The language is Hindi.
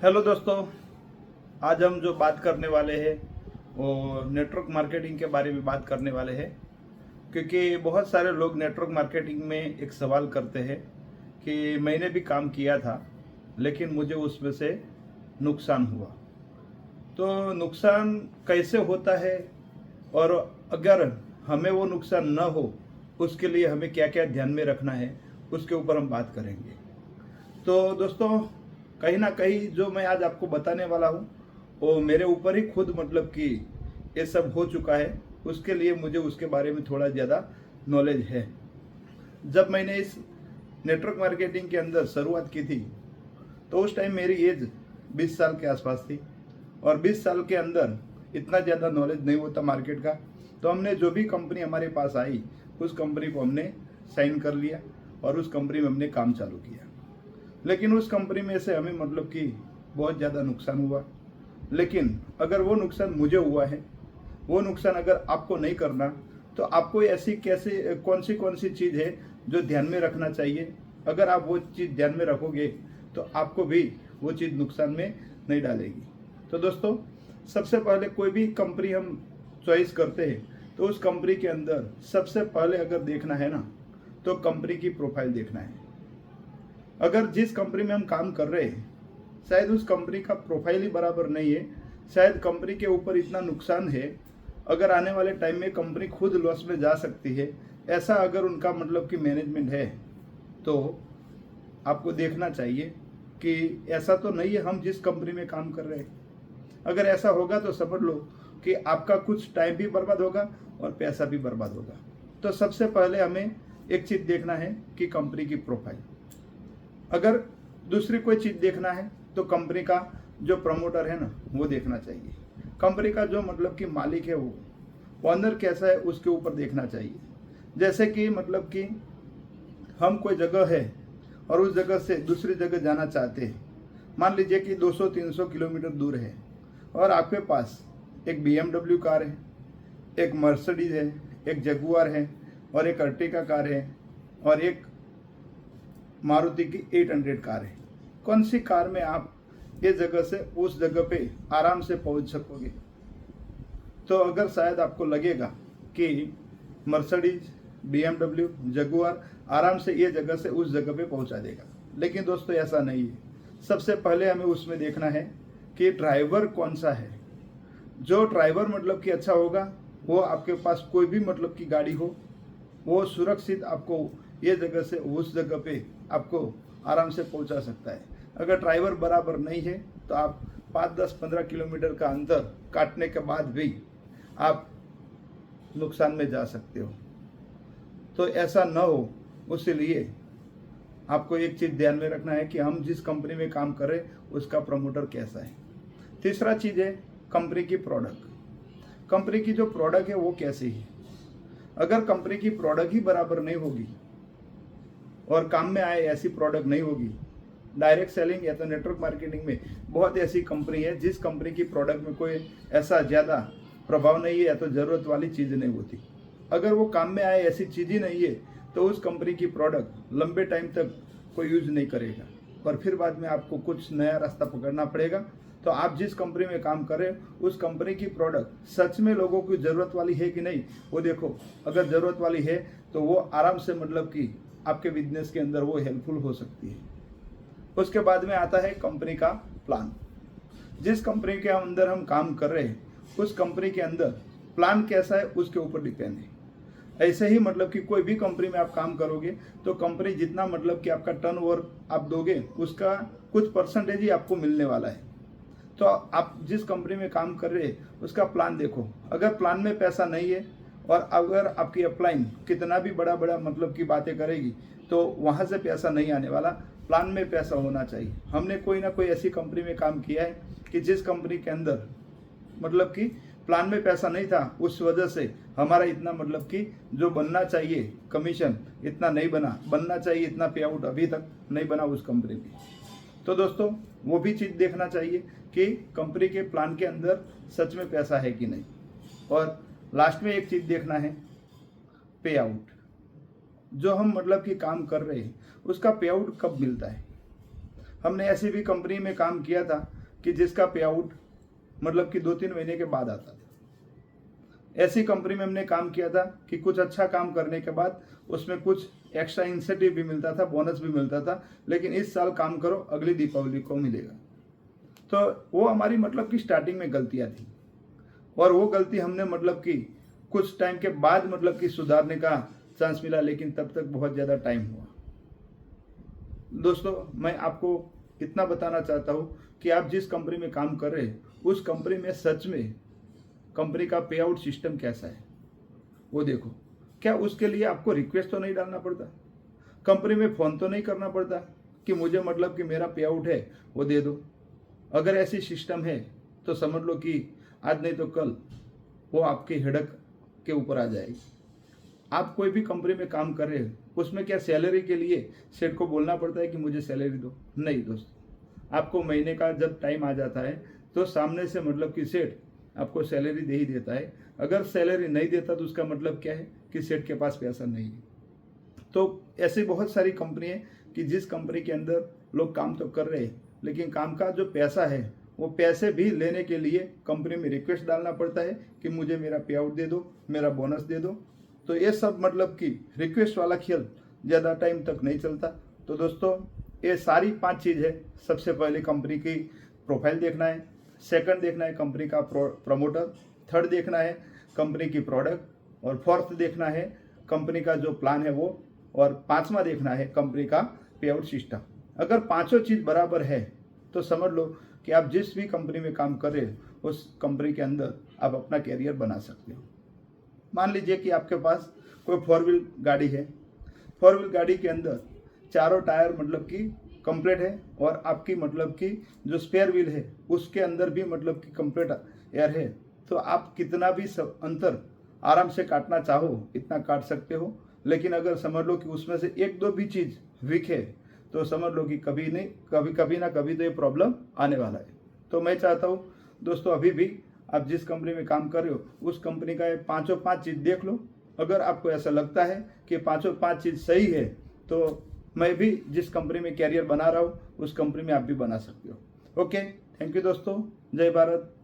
हेलो दोस्तों, आज हम जो बात करने वाले हैं वो नेटवर्क मार्केटिंग के बारे में बात करने वाले हैं। क्योंकि बहुत सारे लोग नेटवर्क मार्केटिंग में एक सवाल करते हैं कि मैंने भी काम किया था लेकिन मुझे उसमें से नुकसान हुआ। तो नुकसान कैसे होता है और अगर हमें वो नुकसान न हो उसके लिए हमें क्या क्या ध्यान में रखना है, उसके ऊपर हम बात करेंगे। तो दोस्तों, कहीं ना कहीं जो मैं आज आपको बताने वाला हूँ वो मेरे ऊपर ही खुद मतलब कि ये सब हो चुका है। उसके लिए मुझे उसके बारे में थोड़ा ज़्यादा नॉलेज है। जब मैंने इस नेटवर्क मार्केटिंग के अंदर शुरुआत की थी तो उस टाइम मेरी एज 20 साल के आसपास थी और 20 साल के अंदर इतना ज़्यादा नॉलेज नहीं होता मार्केट का। तो हमने जो भी कंपनी हमारे पास आई उस कंपनी को हमने साइन कर लिया और उस कंपनी में हमने काम चालू किया। लेकिन उस कंपनी में से हमें मतलब कि बहुत ज़्यादा नुकसान हुआ। लेकिन अगर वो नुकसान मुझे हुआ है, वो नुकसान अगर आपको नहीं करना तो आपको ऐसी कैसे कौन सी चीज़ है जो ध्यान में रखना चाहिए। अगर आप वो चीज़ ध्यान में रखोगे तो आपको भी वो चीज़ नुकसान में नहीं डालेगी। तो दोस्तों, सबसे पहले कोई भी कंपनी हम चॉइस करते हैं तो उस कंपनी के अंदर सबसे पहले अगर देखना है ना, तो कंपनी की प्रोफाइल देखना है। अगर जिस कंपनी में हम काम कर रहे हैं शायद उस कंपनी का प्रोफाइल ही बराबर नहीं है, शायद कंपनी के ऊपर इतना नुकसान है, अगर आने वाले टाइम में कंपनी खुद लॉस में जा सकती है, ऐसा अगर उनका मतलब कि मैनेजमेंट है तो आपको देखना चाहिए कि ऐसा तो नहीं है हम जिस कंपनी में काम कर रहे हैं। अगर ऐसा होगा तो समझ लो कि आपका कुछ टाइम भी बर्बाद होगा और पैसा भी बर्बाद होगा। तो सबसे पहले हमें एक चीज़ देखना है कि कंपनी की प्रोफाइल। अगर दूसरी कोई चीज़ देखना है तो कंपनी का जो प्रमोटर है ना वो देखना चाहिए। कंपनी का जो मतलब कि मालिक है वो ओनर कैसा है उसके ऊपर देखना चाहिए। जैसे कि मतलब कि हम कोई जगह है और उस जगह से दूसरी जगह जाना चाहते हैं, मान लीजिए कि 200-300 किलोमीटर दूर है और आपके पास एक BMW कार है, एक मर्सिडीज है, एक जगुआर है और एक अर्टिगा कार है और एक मारुति की 800 कार है। कौन सी कार में आप ये जगह से उस जगह पे आराम से पहुंच सकोगे? तो अगर शायद आपको लगेगा कि मर्सिडीज, BMW, जगुआर आराम से ये जगह से उस जगह पे पहुंचा देगा, लेकिन दोस्तों ऐसा नहीं है। सबसे पहले हमें उसमें देखना है कि ड्राइवर कौन सा है। जो ड्राइवर मतलब कि अच्छा होगा, वो आपके पास कोई भी मतलब की गाड़ी हो वो सुरक्षित आपको ये जगह से उस जगह पे आपको आराम से पहुंचा सकता है। अगर ड्राइवर बराबर नहीं है तो आप 5, 10, 15 किलोमीटर का अंतर काटने के बाद भी आप नुकसान में जा सकते हो। तो ऐसा न हो उसके लिए आपको एक चीज़ ध्यान में रखना है कि हम जिस कंपनी में काम कर रहे हैं उसका प्रमोटर कैसा है। तीसरा चीज़ है कंपनी की प्रोडक्ट। कंपनी की जो प्रोडक्ट है वो कैसी है। अगर कंपनी की प्रोडक्ट ही बराबर नहीं होगी और काम में आए ऐसी प्रोडक्ट नहीं होगी, डायरेक्ट सेलिंग या तो नेटवर्क मार्केटिंग में बहुत ऐसी कंपनी है जिस कंपनी की प्रोडक्ट में कोई ऐसा ज़्यादा प्रभाव नहीं है या तो ज़रूरत वाली चीज़ नहीं होती। अगर वो काम में आए ऐसी चीज़ ही नहीं है तो उस कंपनी की प्रोडक्ट लंबे टाइम तक कोई यूज नहीं करेगा और फिर बाद में आपको कुछ नया रास्ता पकड़ना पड़ेगा। तो आप जिस कंपनी में काम कर रहे हो उस कंपनी की प्रोडक्ट सच में लोगों की ज़रूरत वाली है कि नहीं वो देखो। अगर ज़रूरत वाली है तो वो आराम से मतलब कि आपके बिजनेस के अंदर वो हेल्पफुल हो सकती है। उसके बाद में आता है कंपनी का प्लान। जिस कंपनी के अंदर हम काम कर रहे हैं उस कंपनी के अंदर प्लान कैसा है उसके ऊपर डिपेंड है। ऐसे ही मतलब कि कोई भी कंपनी में आप काम करोगे तो कंपनी जितना मतलब कि आपका टर्नओवर आप दोगे उसका कुछ परसेंटेज ही आपको मिलने वाला है। तो आप जिस कंपनी में काम कर रहे हैं उसका प्लान देखो। अगर प्लान में पैसा नहीं है और अगर आपकी अपलाइन कितना भी बड़ा बड़ा मतलब की बातें करेगी तो वहाँ से पैसा नहीं आने वाला। प्लान में पैसा होना चाहिए। हमने कोई ना कोई ऐसी कंपनी में काम किया है कि जिस कंपनी के अंदर मतलब कि प्लान में पैसा नहीं था, उस वजह से हमारा इतना मतलब कि जो बनना चाहिए कमीशन इतना नहीं बना, बनना चाहिए इतना पे आउट अभी तक नहीं बना उस कंपनी में। तो दोस्तों, वो भी चीज़ देखना चाहिए कि कंपनी के प्लान के अंदर सच में पैसा है कि नहीं। और लास्ट में एक चीज़ देखना है, पे आउट। जो हम मतलब कि काम कर रहे हैं उसका पे आउट कब मिलता है। हमने ऐसी भी कंपनी में काम किया था कि जिसका पे आउट मतलब कि 2-3 महीने के बाद आता था। ऐसी कंपनी में हमने काम किया था कि कुछ अच्छा काम करने के बाद उसमें कुछ एक्स्ट्रा इंसेंटिव भी मिलता था, बोनस भी मिलता था, लेकिन इस साल काम करो अगली दीपावली को मिलेगा। तो वो हमारी मतलब कि स्टार्टिंग में गलतियां थी, और वो गलती हमने मतलब कि कुछ टाइम के बाद मतलब कि सुधारने का चांस मिला, लेकिन तब तक बहुत ज़्यादा टाइम हुआ। दोस्तों, मैं आपको इतना बताना चाहता हूँ कि आप जिस कंपनी में काम कर रहे हैं उस कंपनी में सच में कंपनी का पे आउट सिस्टम कैसा है वो देखो। क्या उसके लिए आपको रिक्वेस्ट तो नहीं डालना पड़ता, कंपनी में फ़ोन तो नहीं करना पड़ता कि मुझे मतलब कि मेरा पे आउट है वो दे दो। अगर ऐसी सिस्टम है तो समझ लो कि आज नहीं तो कल वो आपके हेडक के ऊपर आ जाएगी। आप कोई भी कंपनी में काम कर रहे हो उसमें क्या सैलरी के लिए सेठ को बोलना पड़ता है कि मुझे सैलरी दो? नहीं दोस्त, आपको महीने का जब टाइम आ जाता है तो सामने से मतलब कि सेठ आपको सैलरी दे ही देता है। अगर सैलरी नहीं देता तो उसका मतलब क्या है कि सेठ के पास पैसा नहीं है। तो ऐसी बहुत सारी कंपनी है कि जिस कंपनी के अंदर लोग काम तो कर रहे हैं, लेकिन काम का जो पैसा है वो पैसे भी लेने के लिए कंपनी में रिक्वेस्ट डालना पड़ता है कि मुझे मेरा पे आउट दे दो, मेरा बोनस दे दो। तो ये सब मतलब कि रिक्वेस्ट वाला खेल ज़्यादा टाइम तक नहीं चलता। तो दोस्तों, ये सारी 5 चीज़ है। सबसे पहले कंपनी की प्रोफाइल देखना है, सेकंड देखना है कंपनी का प्रमोटर, थर्ड देखना है कंपनी की प्रोडक्ट, और फोर्थ देखना है कंपनी का जो प्लान है वो, और पांचवा देखना है कंपनी का पे आउट सिस्टम। अगर पांचों चीज़ बराबर है तो समझ लो कि आप जिस भी कंपनी में काम कर रहे हो उस कंपनी के अंदर आप अपना कैरियर बना सकते हो। मान लीजिए कि आपके पास कोई 4 व्हील गाड़ी है, 4 व्हील गाड़ी के अंदर चारों टायर मतलब कि कंप्लीट है, और आपकी मतलब कि जो स्पेयर व्हील है उसके अंदर भी मतलब कि कंप्लीट एयर है। तो आप कितना भी अंतर आराम से काटना चाहो इतना काट सकते हो। लेकिन अगर समझ लो कि उसमें से 1-2 भी चीज़ वीक है तो समझ लो कि कभी नहीं कभी ना कभी तो ये प्रॉब्लम आने वाला है। तो मैं चाहता हूँ दोस्तों, अभी भी आप जिस कंपनी में काम कर रहे हो उस कंपनी का ये 5 चीज़ देख लो। अगर आपको ऐसा लगता है कि 5 चीज़ सही है तो मैं भी जिस कंपनी में कैरियर बना रहा हूँ उस कंपनी में आप भी बना सकते हो। ओके, थैंक यू दोस्तों। जय भारत।